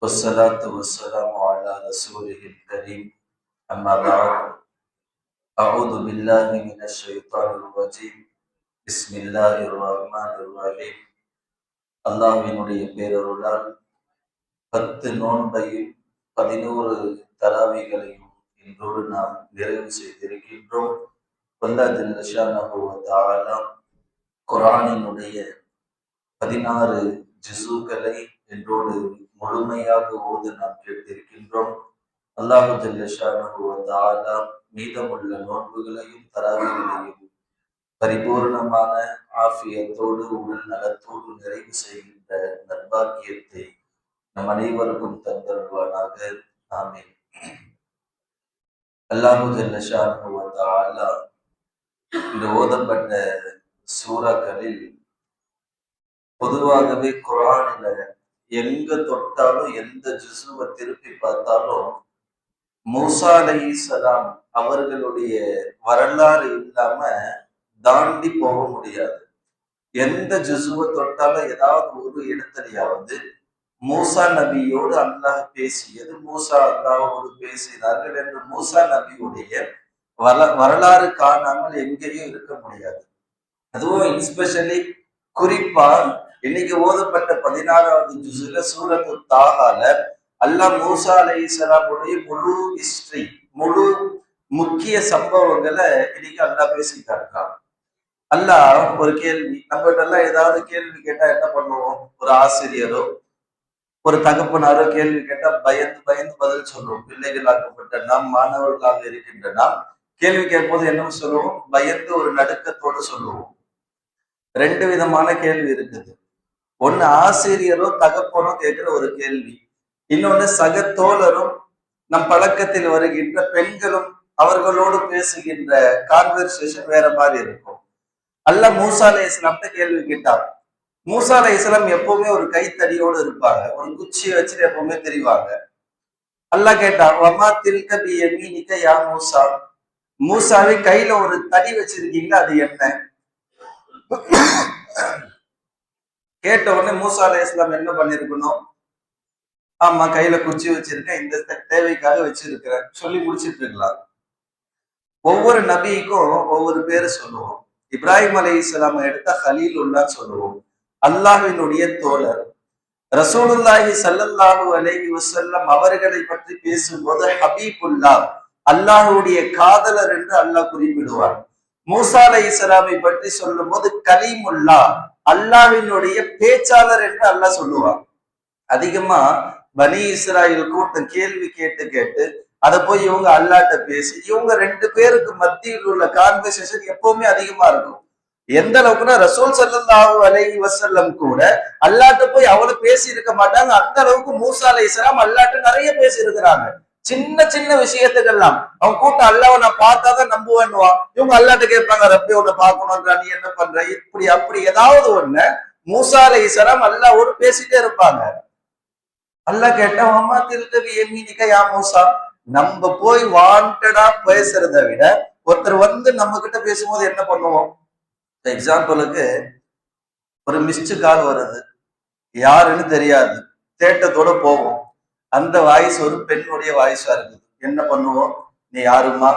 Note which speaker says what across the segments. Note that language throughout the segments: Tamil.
Speaker 1: والصلاة والسلام على رسوله الكريم أما بعد أعوذ بالله من الشيطان الرجيم بسم الله الرحمن الرحيم அல்லாஹ்வினுடைய பேரருளால் 10 நோன்பையும் 11 தராவிகளையும் இன்றோடு நாம் நிறைவு செய்திருக்கின்றோம். அல்லாஹ் ஜல்ல ஷானஹு வ தஆலா குர்ஆனினுடைய 16 ஜுஸுகளை என்றோடு முழுமையாக ஓது நாம் கேட்டிருக்கின்றோம். அல்லாஹு ஜல்ல ஷானஹு வ தஆலா மீதமுள்ள நோன்புகளையும் தராவிகளையும் பரிபூர்ணமான ஆஃபியத்தோடு உடல் நலத்தோடு நிறைவு செய்கின்ற நற்பாக்கியத்தை நம் அனைவருக்கும் தந்தருள்வானாக. ஆமீன். அல்லாஹு ஜல்ல ஷானஹு வ தஆலா இந்த ஓதப்பட்ட சூறாக்களில் பொதுவாகவே குர்ஆனில எங்க தொட்டாலும் எந்த ஜுஸுவை திருப்பி பார்த்தாலும் மூசா அலைஹிஸ்ஸலாம் அவர்களுடைய வரலாறு இல்லாம தாண்டி போக முடியாது. எந்த ஜுஸுவை தொட்டாலும் ஏதாவது ஒரு இடத்துலயாவது மூசா நபியோடு அல்லாஹ் பேசியது, மூசா அல்லாஹோடு பேசினார்கள் என்று மூசா நபியுடைய வரலாறு காணாமல் எங்கேயும் இருக்க முடியாது. அதுவும் எஸ்பெஷலி குறிப்பா இன்னைக்கு ஓதப்பட்ட 16வது ஜுஸுல சூரத்து தாஹால அல்லாஹ் மூசா அலைஹிஸ்ஸலாமுடைய முழு ஹிஸ்டரி, முழு முக்கிய சம்பவங்களை இன்னைக்கு அல்லாஹ் பேசி காட்டுறான். அல்லாஹ் ஒரு கேள்வி, நம்மகிட்ட எல்லாம் ஏதாவது கேள்வி கேட்டா என்ன பண்ணுவோம்? ஒரு ஆசிரியரோ ஒரு தகப்பனாரோ கேள்வி கேட்டா பயந்து பயந்து பதில் சொல்லுவோம். பிள்ளைகளாக்கப்பட்ட நாம், மாணவர்களாக இருக்கின்ற நாம் கேள்வி கேட்போது என்ன சொல்லுவோம்? பயந்து ஒரு நடுக்கத்தோடு சொல்லுவோம். 2 விதமான கேள்வி இருக்குது. ஒண்ணு ஆசிரியரோ தகப்பனோ கேட்கிற ஒரு கேள்வி, இன்னொன்னு சக தோழரும் நம் பழக்கத்தில் வருகின்ற பெண்களும் அவர்களோடு பேசுகின்ற கான்வர்சேஷன் வேற மாதிரி இருக்கும். அல்லாஹ் மூசா அலைஹிஸ்ஸலாம்கிட்ட கேள்வி கேட்டார். மூசா அலைஹிஸ்ஸலாம் எப்பவுமே ஒரு கைத்தடியோடு இருப்பாங்க, ஒரு குச்சியை வச்சுட்டு எப்பவுமே தெரிவாங்க. அல்லாஹ் கேட்டார், வமா தில்க பியமீனிக யா மூசா, மூசாவை கையில ஒரு தடி வச்சிருக்கீங்க, அது என்ன? கேட்ட உடனே மூசா அலைஹிஸ்ஸலாம் என்ன பண்ணிருக்கணும்? ஆமா, கையில குச்சி வச்சிருக்கேன், இந்த தேவைக்காக வச்சிருக்கிறேன் சொல்லி முடிச்சிட்டு இருக்கலாம். ஒவ்வொரு நபிக்கும் ஒவ்வொரு பேரு சொல்லுவோம். இப்ராஹிம் அலைஹிஸ்ஸலாம் எடுத்த ஹலீலுல்லாஹ் சொல்லுவோம், அல்லாஹ்வினுடைய தோழர். ரசூலுல்லாஹி ஸல்லல்லாஹு அலைஹி வஸல்லம் அவர்களை பற்றி பேசும்போது ஹபீபுல்லாஹ், அல்லாஹ்வுடைய காதலர் என்று அல்லாஹ் குறிப்பிடுவார். மூசா அலைஹிஸ்ஸலாமை பற்றி சொல்லும் போது கலீமுல்லாஹ், அல்லாஹ்வினுடைய பேச்சாளர் என்று அல்லாஹ் சொல்லுவார். அதிகமா பனி இஸ்ராயல் கூட்டம் கேள்வி கேட்டு கேட்டு அதை போய் இவங்க அல்லாட்ட பேசி இவங்க 2 பேருக்கு மத்தியில் உள்ள கான்வர்சேஷன் எப்பவுமே அதிகமா இருக்கும். எந்த அளவுக்குன்னா ரசூல் ஸல்லல்லாஹு அலைஹி வஸல்லம் கூட அல்லாட்ட போய் அவ்வளவு பேசி இருக்க மாட்டாங்க. அந்த அளவுக்கு மூசா அலைஹிஸ்ஸலாம் அல்லாட்ட நிறைய பேசி இருக்கிறாங்க. சின்ன சின்ன விஷயத்துக்கெல்லாம் அவன் கூட்டம் அல்லாவை நான் பார்த்தாதான் நம்புவேன்னுவான். இவங்க அல்லாட்ட கேட்பாங்க, ரப்பி உன்னை பார்க்கணும்ன்றா, நீ என்ன பண்ற, இப்படி அப்படி ஏதாவது ஒண்ணு மூசா அலைஹிஸ்ஸலாம் அல்லாவோடு பேசிட்டே இருப்பாங்க. அல்லாஹ் கேட்டா, வமா தில்க பியமீனிக யா மூசா, நம்ம போய் வாண்டடா பேசுறதை விட ஒருத்தர் வந்து நம்ம கிட்ட பேசும்போது என்ன பண்ணுவோம்? எக்ஸாம்பிளுக்கு ஒரு மிஸ்டு கால் வருது, யாருன்னு தெரியாது, தேட்டத்தோட போவோம். அந்த வாய்ஸ் ஒரு பெண்ணுடைய வாய்ஸா இருக்குது. என்ன பண்ணுவோம்? நீ யாருமா,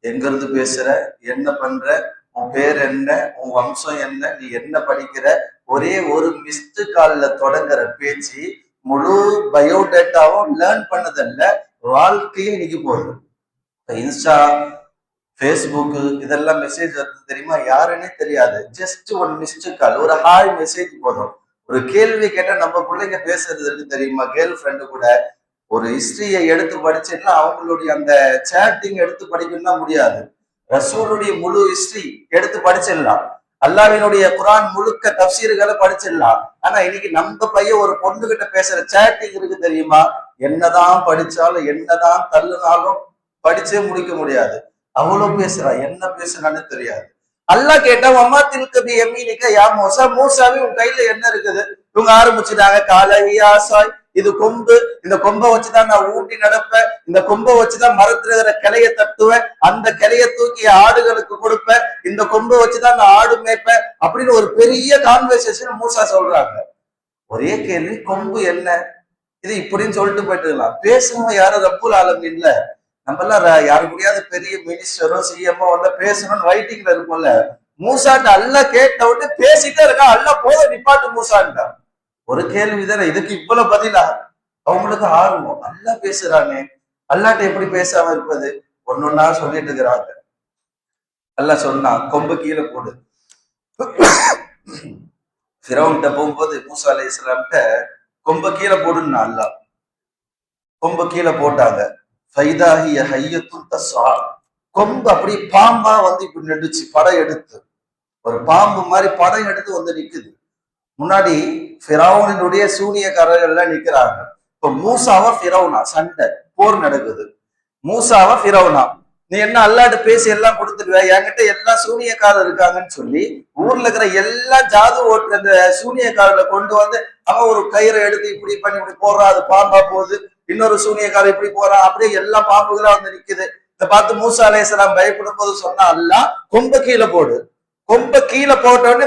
Speaker 1: எங்க இருந்து பேசுற, என்ன பண்ற, உன் பேர் என்ன, உன் வம்சம் என்ன, நீ என்ன படிக்கிற, ஒரே ஒரு மிஸ்டு கால்ல தொடங்குற பேச்சு முழு பயோடேட்டாவும் லேர்ன் பண்ணதல்ல, வாழ்க்கையே இன்னைக்கு போகுது. இன்ஸ்டா, ஃபேஸ்புக் இதெல்லாம் மெசேஜ் வருது தெரியுமா? யாருன்னே தெரியாது, ஜஸ்ட் ஒரு மிஸ்டு கால், ஒரு ஹாய் மெசேஜ் போதும். ஒரு கேள்வி கேட்டா நம்ம பிள்ளைங்க பேசுறது இருக்கு தெரியுமா? கேர்ள் ஃப்ரெண்டு கூட ஒரு ஹிஸ்டரியை எடுத்து படிச்சுன்னா அவங்களுடைய அந்த சேட்டிங் எடுத்து படிக்கணும்னா முடியாது. ரசூலுடைய முழு ஹிஸ்டரி எடுத்து படிச்சிடலாம், அல்லாஹ்வினுடைய குர்ஆன் முழுக்க தஃப்சீர்களை படிச்சிடலாம். ஆனா இன்னைக்கு நம்ம பையன் ஒரு பொண்ணு கிட்ட பேசுற சேட்டிங் இருக்கு தெரியுமா? என்னதான் படிச்சாலும் என்னதான் தள்ளுனாலும் படிச்சே முடிக்க முடியாது. அவ்வளவு பேசுறா, என்ன பேசுறான்னு தெரியாது. அல்லாஹ் கேட்டா, வமா தில்க பியமீனிக யா மூசா, மூசாவே உன் கையில என்ன இருக்குது? இவங்க ஆரம்பிச்சுட்டாங்க, காலையாசாய், இது கொம்பு, இந்த கொம்பை வச்சுதான் நான் ஊட்டி நடப்பேன், இந்த கொம்பை வச்சுதான் மரத்துல இருக்கிற கிளைய தட்டுவேன், அந்த கிளைய தூக்கி ஆடுகளுக்கு கொடுப்பேன், இந்த கொம்பை வச்சுதான் நான் ஆடு மேய்ப்பேன் அப்படின்னு ஒரு பெரிய கான்வர்சேஷன் மூசா சொல்றாங்க. ஒரே கேள்வி, கொம்பு என்ன? இது இப்படின்னு சொல்லிட்டு போயிட்டுலாம். பேசணும் யாரும் ரப்புல் ஆலமீன்ல. நம்ம எல்லாம் யாரு கூடயாவது பெரிய மினிஸ்டரோ சிஎம்ஓ வந்தா பேசணும்னு வெயிட்டிங்ல இருக்கும்ல. மூசாட்ட அல்லாஹ் கேட்ட உடனே பேசிட்டே இருக்கா. அல்லாஹ் போத நிப்பாட்டு மூசான்டா. ஒரு கேள்வி தானே, இதுக்கு இவ்வளவு பதிலா? அவங்களுக்கு ஆர்வம், அல்லாஹ் பேசுறானே, அல்லாட்ட எப்படி பேசாம இருப்பது? ஒன்னொன்னா சொல்லிட்டு இருக்கிறாங்க. அல்லாஹ் சொன்னா கொம்பு கீழே போடு. ஃபிரௌன்கிட்ட போகும்போது மூசா அலைஹிஸ்ஸலாம்கிட்ட கொம்ப கீழே போடுன்னா அல்லாஹ். கொம்ப கீழே போட்டாங்க. ஃபைதாஹிய ஹய்யத்துன் தஸ்ஆ. கொம்பு அப்படி பாம்பா வந்து இப்படி நெடுச்சு படம் எடுத்து, ஒரு பாம்பு மாதிரி படம் எடுத்து வந்து நிக்குது. முன்னாடி ஃபிரௌனுடைய சூனியக்காரர்கள் எல்லாம் நிக்கிறாங்க. இப்ப மூசாவா ஃபிரௌனா சண்டை போர் நடக்குது. மூசாவா ஃபிரௌனா, நீ என்ன அல்லாட்ட பேசி எல்லாம் கொடுத்துடுவ, என்கிட்ட எல்லா சூனியக்காரர் இருக்காங்கன்னு சொல்லி ஊர்ல இருக்கிற எல்லா ஜாது ஓட்டுற அந்த சூனியக்காரர்களை கொண்டு வந்து அவன் ஒரு கயிறை எடுத்து இப்படி பண்ணி இப்படி போடுறான், அது பாம்பா போகுது. இன்னொரு சூனியக்காரர் இப்படி போறான், அப்படியே எல்லா பாம்புகளா வந்து நிக்குது. இதை பார்த்து மூசா அலைஹிஸ்ஸலாம் பயப்படும் போது சொன்னா அல்லாஹ் கொம்ப கீழே போடு. கொம்ப கீழே போட்ட உடனே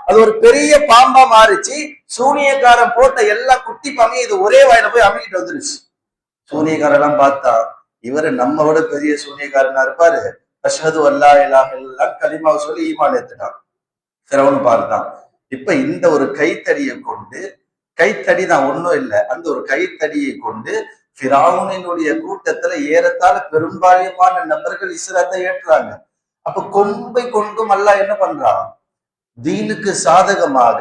Speaker 1: அது ஒரு பெரிய பாம்பா மாறிச்சு. சூனியக்காரன் போட்ட எல்லா குட்டி பாம்பையும் இது ஒரே வாயில போய் அமைக்கிட்டு வந்துருச்சு. சூனியக்காரெல்லாம் பார்த்தா இவரு நம்ம விட பெரிய சூனியக்காரனா இருப்பாரு. அஷ்ஹது அல்லா இலாஹ இல்லல்லாஹ் கலிமாவை சொல்லி ஈமான் ஏத்துட்டான். ஃபிரௌன் பார்த்தான். இப்ப இந்த ஒரு கைத்தடியை கொண்டு, கைத்தடி தான் ஒன்றும் இல்லை, அந்த ஒரு கைத்தடியை கொண்டு ஃபிரௌனினுடைய கூட்டத்துல ஏறத்தாழ பெரும்பாலுமான நபர்கள் இஸ்லாத்தை ஏற்றுறாங்க. அப்ப கொம்பை கொண்டும் அல்லாஹ் என்ன பண்றான்? தீனுக்கு சாதகமாக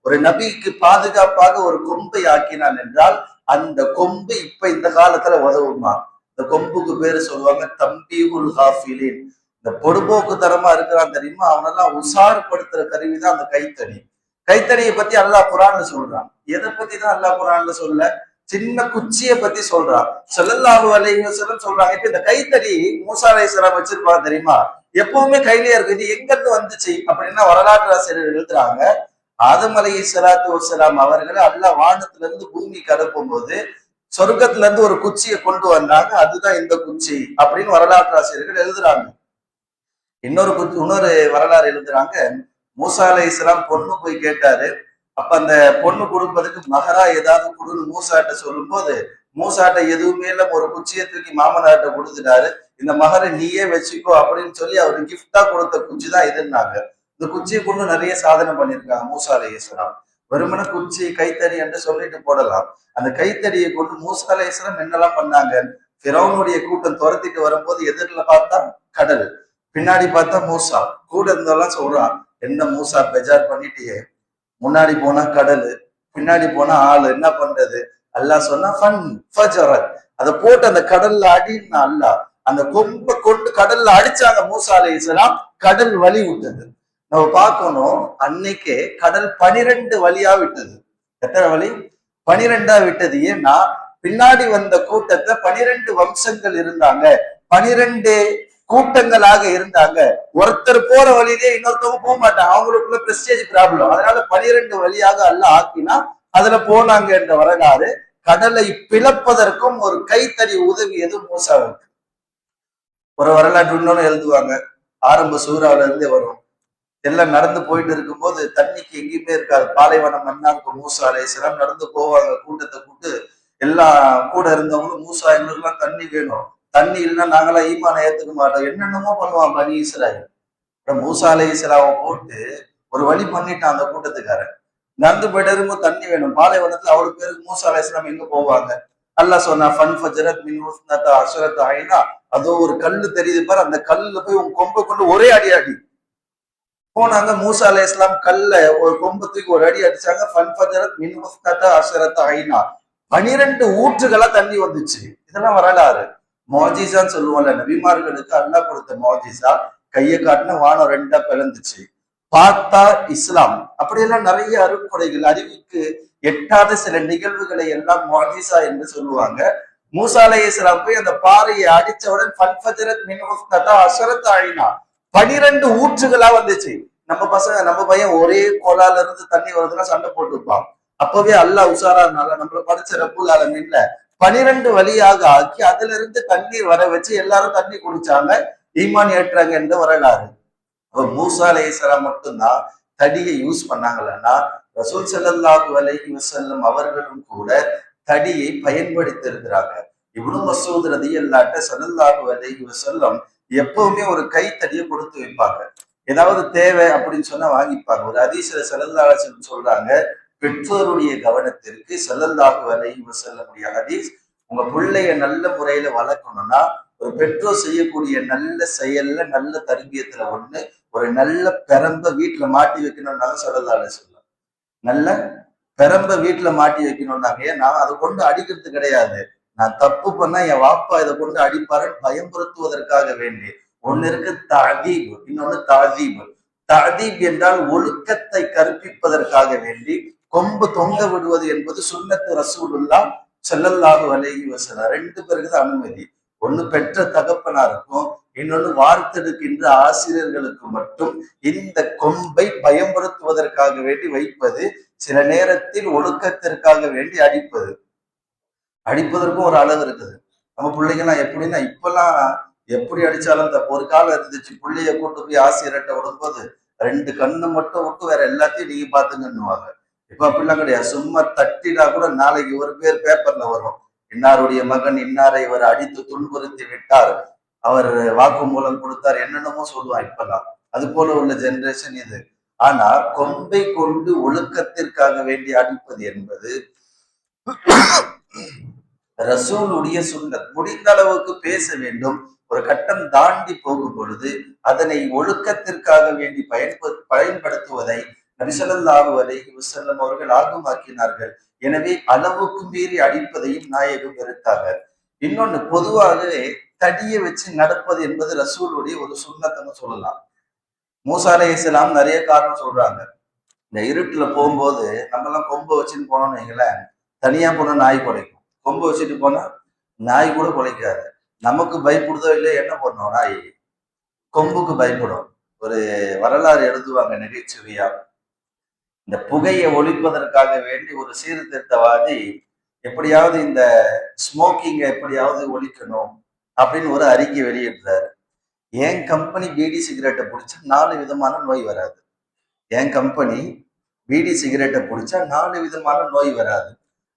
Speaker 1: ஒரு நபிக்கு பாதுகாப்பாக ஒரு கொம்பை ஆக்கினான் என்றால் அந்த கொம்பு இப்ப இந்த காலத்துல உதவுமா? இந்த கொம்புக்கு பேரு சொல்லுவாங்க தம்பீஹுல் ஹாஃபிலின். இந்த பொடுபோக்கு தரமா இருக்கிறான் தெரியுமா, அவனெல்லாம் உசார்படுத்துற கருவிதான் அந்த கைத்தடி. கைத்தடியை பத்தி அல்லாஹ் குர்ஆன்ல சொல்றான். எதை பத்தி தான் அல்லாஹ் குர்ஆன்ல சொல்ல? சின்ன குச்சியை பத்தி சொல்றான். ஸல்லல்லாஹு அலைஹி வஸல்லம் சொல்றாங்க. இப்ப இந்த கைத்தடி மூசா அலைஹிஸ்ஸலாம் வச்சிருப்பாங்க தெரியுமா, எப்பவுமே கையிலேயே இருக்கு. இது எங்க இருந்து வந்துச்சு அப்படின்னா வரலாற்று ஆசிரியர் எழுதுறாங்க, ஆதம் அலைஹிஸ்ஸலாத்து வஸ்ஸலாம் அவர்களை அல்லாஹ் வானத்துல இருந்து பூமிக்கு அனுப்பும் போது சொர்க்கத்துல இருந்து ஒரு குச்சியை கொண்டு வந்தாங்க. அதுதான் இந்த குச்சி அப்படின்னு வரலாற்று ஆசிரியர்கள் எழுதுறாங்க. இன்னொரு வரலாறு எழுதுறாங்க. மூசா அலைஹிஸ்ஸலாம் பொண்ணு போய் கேட்டாரு. அப்ப அந்த பொண்ணு கொடுப்பதுக்கு மகரா ஏதாவது கொடுன்னு மூசாட்ட சொல்லும் போது மூசாட்ட எதுவுமே இல்ல, ஒரு குச்சியை தூக்கி மாமனார்ட்ட கொடுத்துட்டாரு. இந்த மகரை நீயே வச்சுக்கோ அப்படின்னு சொல்லி அவரு கிஃப்டா கொடுத்த குச்சி தான் இதுன்னாங்க. இந்த குச்சியை கொண்டு நிறைய சாதனை பண்ணியிருக்காங்க மூசா அலைஹிஸ்ஸலாம். வெறுமன குச்சி கைத்தடி என்று சொல்லிட்டு போடலாம். அந்த கைத்தடியை கொண்டு மூசா அலைஹிஸ்ஸலாம் என்னெல்லாம் பண்ணாங்க? ஃபிரௌனுடைய கூட்டம் துரத்திட்டு வரும்போது எதிரில பார்த்தா கடல், பின்னாடி பார்த்தா மூசா. கூட இருந்தெல்லாம் சொல்றான், என்ன மூசா பெஜார் பண்ணிட்டியே, முன்னாடி போனா கடல், பின்னாடி போனா ஆளு, என்ன பண்றது? அல்லாஹ் சொன்னா அதை போட்டு அந்த கடல்ல அடின்னா அல்லாஹ் அந்த கொம்ப கொண்டு கடல்ல அடிச்சாங்க மூசா அலைஹிஸ்ஸலாம். கடல் வழி விட்டது. நம்ம பார்க்கணும், அன்னைக்கே கடல் 12 வழியா விட்டது. எத்தனை வழி? 12ஆ விட்டது. ஏன்னா பின்னாடி வந்த கூட்டத்தை 12 வம்சங்கள் இருந்தாங்க, 12 கூட்டங்களாக இருந்தாங்க. ஒருத்தர் போற வழியிலே இன்னொருத்தவங்க போக மாட்டாங்க, அவங்களுக்குள்ள பிரஸ்டேஜ் ப்ராப்ளம். அதனால 12 வழியாக அல்லாஹ் ஆக்கினா அதுல போனாங்க என்ற வரலாறு. கடலை பிளப்பதற்கும் ஒரு கைத்தடி உதவியது மூசாவுக்கு. ஒரு வரலாற்று இன்னொன்னு எழுதுவாங்க, ஆரம்ப சூறாவில இருந்தே வரும். எல்லாம் நடந்து போயிட்டு இருக்கும்போது தண்ணிக்கு எங்கேயுமே இருக்காது, பாலைவனம் மண்ணா இருக்கும். மூசா அலைஹிஸ்ஸலாம் நடந்து போவாங்க, கூட்டத்தை கூட்டு எல்லாம் கூட இருந்தவங்களும் மூசா எங்களுக்குலாம் தண்ணி வேணும், தண்ணி இல்லைன்னா நாங்களாம் ஈமானை ஏத்துக்க மாட்டோம், என்னென்னமோ பண்ணுவான் பனி இஸ்ராயீல். மூசா அலைஹிஸ்ஸலாமை போட்டு ஒரு வழி பண்ணிட்டான் அந்த கூட்டத்துக்காரன். நடந்து போயிட்டு இருக்கும்போது தண்ணி வேணும், பாலைவனத்துல அவரு பேருக்கு மூசா அலைஹிஸ்ஸலாம் எங்க போவாங்க? அல்லாஹ் சொன்னா ஃபன்ஃபஜரத் மின் உஸ்னதா அஷரத ஐனா, அதோ ஒரு கல்லு தெரியுது பாரு, அந்த கல்லுல போய் உன் கொம்பை கொண்டு ஒரே அடி அடி. போனாங்க, மூசா அலைஹிஸ்ஸலாம் கல்ல ஒரு கொம்பத்துக்கு ஒரு அடி அடிச்சாங்க. ஃபன்ஃபஜரத் மின் உஸ்னதா அஷரத ஐனா, 12 ஊற்றுகளா தண்ணி வந்துச்சு. இதெல்லாம் வரலாறு. மோஜிசான்னு சொல்லுவோம்ல, நபிமார்களுக்கு அல்லாஹ் கொடுத்த மோஜிசா. கையை காட்டின வானம் 2ஆ பிளந்துச்சு. பார்த்தா இஸ்லாம். அப்படியெல்லாம் நிறைய அருட்கொடைகள், அறிவுக்கு எட்டாத சில நிகழ்வுகளை எல்லாம் மோஜிசா என்று சொல்லுவாங்க. மூசா அலைஹிஸ்ஸலாம் போய் அந்த பாறையை அடிச்சவுடன் 12 ஊற்றுகளா வந்துச்சு. நம்ம பையன் ஒரே கோலால இருந்து தண்ணி வருதுன்னா சண்டை போட்டுப்பான். அப்பவே அல்லாஹ் உஷாரானால நம்மள படிச்ச ரப்புல் ஆலமீன்ல 12 வழியாக ஆக்கி அதுல இருந்து தண்ணீர் வர வச்சு எல்லாரும் தண்ணி குடிச்சாங்க, ஈமான் ஏற்றாங்க என்ற வரலாறு. மூசா அலைஹிஸ்ஸலாம் மட்டும்தான் தடியை யூஸ் பண்ணாங்களன்னா ரசூல் ஸல்லல்லாஹு அலைஹி வஸல்லம் அவர்களும் கூட தடியை பயன்படுத்தி இருக்கிறாங்க. இப்னு மஸ்ஊத் ரலியல்லாஹு ஸல்லல்லாஹு அலைஹி வஸல்லம் எப்பவுமே ஒரு கைத்தடியை கொடுத்து வைப்பாங்க. ஏதாவது தேவை அப்படின்னு சொன்னா வாங்கிப்பாங்க. ஒரு ஹதீஸ்ல ஸல்லல்லாஹு அலைஹி வஸல்லம் சொல்றாங்க, பெற்றோருடைய கவனத்திற்கு ஸல்லல்லாஹு அலைஹி வஸல்லமுடைய ஹதீஸ், உங்க பிள்ளைய நல்ல முறையில வளர்க்கணும்னா ஒரு பெற்றோர் செய்யக்கூடிய நல்ல செயல்ல நல்ல தர்பியத்துல ஒண்ணு ஒரு நல்ல பெரம்ப வீட்டுல மாட்டி வைக்கணும்னாங்க ஸல்லல்லாஹு அலைஹி வஸல்லம். நல்ல பெரம்ப வீட்டுல மாட்டி வைக்கணும்னாங்க. ஏன்னா அதை கொண்டு அடிக்கிறது கிடையாது. நான் தப்பு பண்ணா என் வாப்பா இதை கொண்டு அடிப்பாருன்னு பயன்படுத்துவதற்காக வேண்டி. ஒன்னு இருக்கு தஅதீப், இன்னொன்னு தஅதீப். தஅதீப் என்றால் ஒழுக்கத்தை கற்பிப்பதற்காக வேண்டி கொம்பு தொங்க விடுவது என்பது சுன்னத்து ரசூலுல்லாஹ் ஸல்லல்லாஹு அலைஹி வஸல்லம். ரெண்டு பேருக்கு தான் அனுமதி. ஒண்ணு பெற்ற தகப்பனாருக்கும், இன்னொன்னு வார்த்தெடுக்கின்ற ஆசிரியர்களுக்கு மட்டும் இந்த கொம்பை பயன்படுத்துவதற்காக வேண்டி வைப்பது. சில நேரத்தில் ஒழுக்கத்திற்காக வேண்டி அடிப்பது. அடிப்பதற்கும் ஒரு அளவு இருக்குது. நம்ம பிள்ளைங்கலாம் எப்படின்னா இப்பெல்லாம் எப்படி அடிச்சாலும் ஒரு காலம் இருந்துச்சு, பிள்ளைய கூட்டு போய் ஆசிரியர்கிட்ட விடும்போது 2 கண்ணு மட்டும் விட்டு வேற எல்லாத்தையும் நீங்க பாத்துங்கன்னுவாங்க. இப்ப அப்படிலாம் கிடையாது. சும்மா தட்டினா கூட நாளைக்கு ஒரு பேர் பேப்பர்ல வரும், இன்னாருடைய மகன் இன்னாரை இவர் அடித்து துன்புறுத்தி விட்டார், அவர் வாக்குமூலம் கொடுத்தார், என்னென்னமோ சொல்லுவான் இப்பெல்லாம். அது போல உள்ள ஜெனரேஷன் இது. ஆனா கொம்பை கொண்டு ஒழுக்கத்திற்காக வேண்டி அடிப்பது என்பது ரசூலுடைய சுன்னத். முடிந்த அளவுக்கு பேச வேண்டும். ஒரு கட்டம் தாண்டி போகும் பொழுது அதனை ஒழுக்கத்திற்காக வேண்டி பயன்படுத்துவதை நபி ஸல்லல்லாஹு அலைஹி வஸல்லம் அவர்கள் ஆர்வமாக்கினார்கள். எனவே அளவுக்கு மீறி அடிப்பதையும் நாயகம் வெறுத்தாங்க. இன்னொன்னு, பொதுவாகவே தடியை வச்சு நடப்பது என்பது ரசூலுடைய ஒரு சுன்னத்துன்னு சொல்லலாம். மூசா அலைஹிஸ்ஸலாம் நிறைய காரணம் சொல்றாங்க. இந்த இருட்டுல போகும்போது நம்ம எல்லாம் கொம்பை வச்சுன்னு போனோம்னு வைங்களேன், தனியா போனா நாய் குலைக்கும். கொம்பு வச்சுட்டு போனா நாய் கூட குலைக்காது. நமக்கு பயப்படுதோ இல்லை, என்ன பண்ணும், நாய் கொம்புக்கு பயப்படும். ஒரு வரலாறு எழுதுவாங்க நகைச்சுவையா. இந்த புகையை ஒழிப்பதற்காக வேண்டி ஒரு சீர்திருத்தவாதி எப்படியாவது இந்த ஸ்மோக்கிங்கை எப்படியாவது ஒழிக்கணும் அப்படின்னு ஒரு அறிக்கை வெளியிடுறாரு. என் கம்பெனி பீடி சிகரெட்டை பிடிச்சா 4 விதமான நோய் வராது. என் கம்பெனி பீடி சிகரெட்டை பிடிச்சா 4 விதமான நோய் வராது.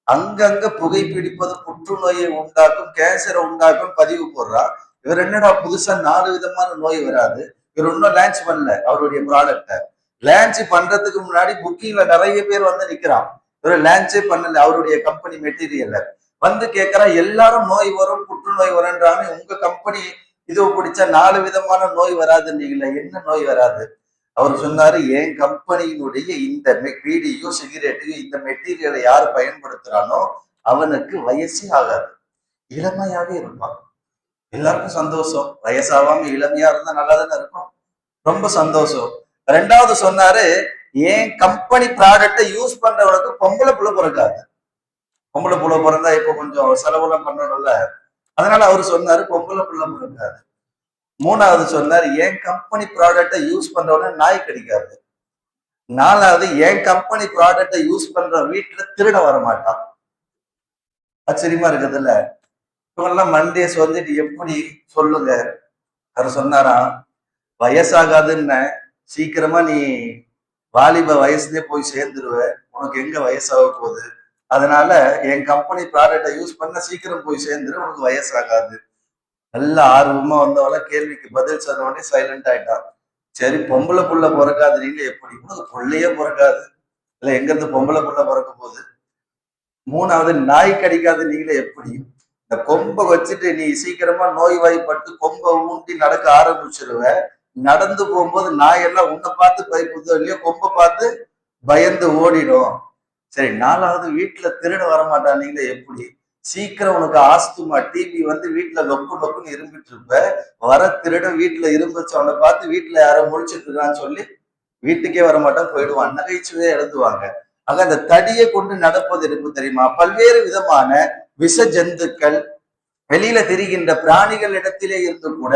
Speaker 1: அங்கங்க புகைப்பிடிப்பது புற்றுநோயை உண்டாக்கும், கேன்சரை உண்டாக்கும் பதிவு போடுறா. இவர் என்னடா புதுசா 4 விதமான நோய் வராது, இவர் இன்னும் லான்ச் பண்ணல அவருடைய ப்ராடக்டை. லான்ச் பண்றதுக்கு முன்னாடி புக்கிங்ல நிறைய பேர் வந்து நிக்கிறான். இவர் லான்ச்சே பண்ணல அவருடைய கம்பெனி மெட்டீரியல்ல. வந்து கேட்கறா, எல்லாரும் நோய் வரும் புற்றுநோய் வரும்ன்றாங்க, உங்க கம்பெனி இது பிடிச்சா 4 விதமான நோய் வராதுன்னீங்களே, என்ன நோய் வராது? அவர் சொன்னாரு, என் கம்பெனியினுடைய இந்த பீடியோ சிகரெட்டையோ இந்த மெட்டீரியலை யார் பயன்படுத்துறானோ அவனுக்கு வயசே ஆகாது, இளமையாவே இருப்பான். எல்லாருக்கும் சந்தோஷம். வயசாவாம இளமையா இருந்தா நல்லா தானே இருக்கும், ரொம்ப சந்தோஷம். 2வது சொன்னாரு, என் கம்பெனி ப்ராடக்டை யூஸ் பண்றவனுக்கு பொம்பளை புள்ள பிறக்காது. பொம்பளை புள்ள பிறந்தா இப்ப கொஞ்சம் செலவுலாம் பண்ணணும்ல, அதனால அவர் சொன்னாரு பொம்பளை புள்ள பிறக்காது. 3வது சொன்னார், என் கம்பெனி ப்ராடக்டை யூஸ் பண்றவன நாய் கடிக்காது. 4வது, என் கம்பெனி ப்ராடக்டை யூஸ் பண்ற வீட்டுல திருட வர மாட்டான். ஆச்சரியமா இருக்குதுல்ல. இவங்கெல்லாம் மண்டே சொல்லிட்டு எப்படி சொல்லுங்க. அவர் சொன்னாராம், வயசாகாதுன்னு சீக்கிரமா நீ வாலிப வயசுலயே போய் சேர்ந்துருவ, உனக்கு எங்க வயசாக போகுது, அதனால என் கம்பெனி ப்ராடக்டை யூஸ் பண்ண சீக்கிரம் போய் சேர்ந்துரு, உனக்கு வயசாகாது. நல்ல ஆர்வமா வந்தவள கேள்விக்கு பதில் சொன்ன உடனே சைலண்ட் ஆயிட்டான். சரி, பொம்பளை புள்ள பிறக்காது நீங்க எப்படி, புள்ளையே பிறக்காது இல்ல, எங்க இருந்து பொம்பளை புள்ள பிறக்க போகுது. 3வது, நாய் கடிக்காது நீங்களே எப்படி, இந்த கொம்பை வச்சுட்டு நீ சீக்கிரமா நோய்வாய்ப்பட்டு கொம்பை ஊண்டி நடக்க ஆரம்பிச்சிருவ, நடந்து போகும்போது நாய் எல்லாம் உன்னை பார்த்து பயப்படுதோ இல்லையோ, கொம்பை பார்த்து பயந்து ஓடிடும். சரி, 4வது, வீட்டுல திருட வரமாட்டான் நீங்களே எப்படி, சீக்கிரம் உனக்கு ஆஸ்துமா டிபி வந்து வீட்டுல லொக்கு லொக்குன்னு இரும்பிட்டு இருப்ப, வர திருட வீட்டுல இரும்புச்சவனை பார்த்து வீட்டுல யாரோ முழிச்சிட்டு இருக்கான்னு சொல்லி வீட்டுக்கே வரமாட்டான், போயிடுவான். நகைச்சுவையே எழுதுவாங்க. ஆக அந்த தடியை கொண்டு நடப்பது இருக்கு தெரியுமா, பல்வேறு விதமான விஷ ஜந்துக்கள் வெளியில தெரிகின்ற பிராணிகள் இடத்திலே இருந்து கூட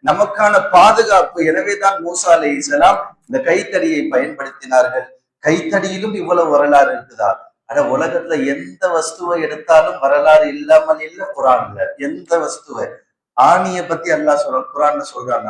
Speaker 1: நமக்கான பாதுகாப்பு. எனவேதான் மூசா அலைஹிஸ்ஸலாம் இந்த கைத்தடியை பயன்படுத்தினார்கள். கைத்தடியிலும் இவ்வளவு வரலாறு இருக்குதா? ஆனா உலகத்துல எந்த வஸ்துவை எடுத்தாலும் வரலாறு இல்லாமல் இல்ல குரான்ல. எந்த வஸ்துவை, ஆணியை பத்தி அல்லாஹ் குரான்ல சொல்றாங்க,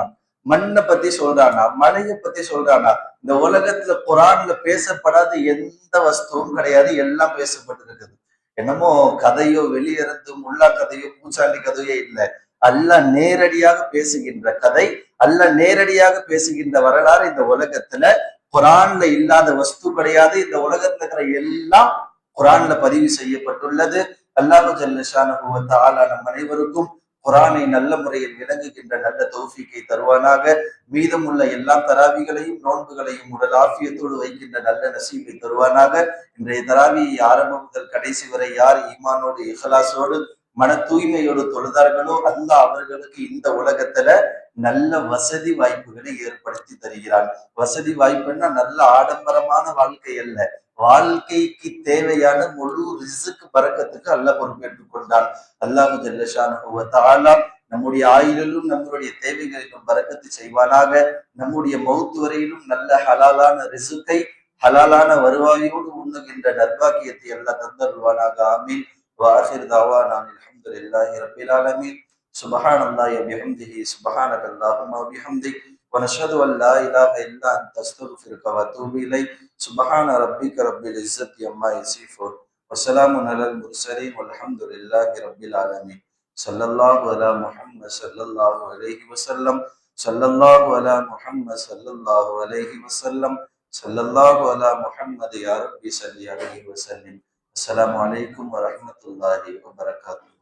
Speaker 1: மண்ணை பத்தி சொல்றானா, மலையை பத்தி சொல்றானா? இந்த உலகத்துல குரான்ல பேசப்படாத எந்த வஸ்துவும் கிடையாது, எல்லாம் பேசப்பட்டிருக்குது. என்னமோ கதையோ வெளியிருந்து முல்லா கதையோ பூச்சாண்டி கதையோ இல்லை. அல்லாஹ் நேரடியாக பேசுகின்ற கதை, அல்லாஹ் நேரடியாக பேசுகின்ற வரலாறு. இந்த உலகத்துல குரான்ல இல்லாத வஸ்து கிடையாது. இந்த உலகத்துல இருக்கிற எல்லாம் குரான்ல பதிவு செய்யப்பட்டுள்ளது. அல்லாஹு ஜல்லஷானஹு வ தஆலா நம் அனைவருக்கும் குரானை நல்ல முறையில் விளங்குகின்ற நல்ல தௌஃபீக்கை தருவானாக. மீதமுள்ள எல்லா தராவிகளையும் நோன்புகளையும் உடல் ஆஃபியத்தோடு வைக்கின்ற நல்ல நசீபை தருவானாக. இன்றைய தராவியை ஆரம்பம் முதல் கடைசி வரை யார் ஈமானோடு இஹ்லாஸோடு மன தூய்மையோடு தொழுதார்களோ அல்லாஹ் அவர்களுக்கு இந்த உலகத்துல நல்ல வசதி வாய்ப்புகளை ஏற்படுத்தி தருகிறான். வசதி வாய்ப்புன்னா நல்ல ஆடம்பரமான வாழ்க்கை அல்ல, வாழ்க்கைக்கு தேவையான முழு ரிசுக்கு பறக்கத்துக்கு அல்லாஹ் பொறுப்பேற்றுக் கொண்டான். அல்லாஹு ஜல்லஷானஹு வ தஆலா நம்முடைய ஆயுளிலும் நம்மளுடைய தேவைகளிலும் பறக்கத்து செய்வானாக. நம்முடைய மௌத்து வரையிலும் நல்ல ஹலாலான ரிசுக்கை ஹலாலான வருவாயோடு உண்ணுகின்ற நர்பாக்கியத்தை எல்லாம் தந்தருவானாக. ஆமீன். வாஹிர் தாவானா அல்ஹம்துலில்லாஹி ரப்பில் ஆலமீன். சுப்ஹானல்லாஹி வ பிஹம்திஹி சுப்ஹானக அல்லாஹும்ம வ பிஹம்திக் ونشهد أن لا إله إلا أنت أستغفرك وأتوب إليك. سبحان ربك رب العزة عما يصفون وسلام على المرسلين والحمد لله رب العالمين. صلى الله على محمد صلى الله عليه وسلم. صلى الله على محمد صلى الله عليه وسلم. صلى الله على محمد يا ربي صل عليه وسلم. السلام عليكم ورحمة الله وبركاته.